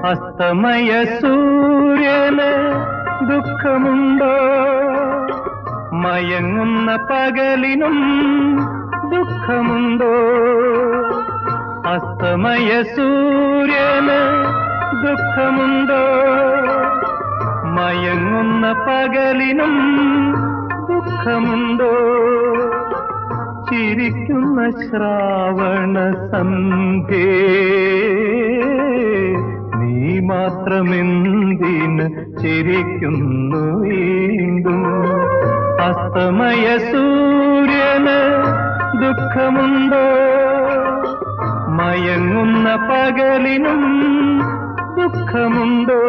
അസ്തമയ സൂര്യന് ദുഃഖമുണ്ടോ? മയങ്ങുന്ന പകലിനും ദുഃഖമുണ്ടോ? അസ്തമയ സൂര്യന് ദുഃഖമുണ്ടോ? മയങ്ങുന്ന പകലിനും ദുഃഖമുണ്ടോ? ചിരിക്കുന്ന ശ്രാവണ സന്ധ്യേ, നീ മാത്രമെന്തിന് ചിരിക്കുന്നു വീണ്ടും? അസ്തമയ സൂര്യന് ദുഃഖമുണ്ടോ? മയങ്ങുന്ന പകലിനും ദുഃഖമുണ്ടോ?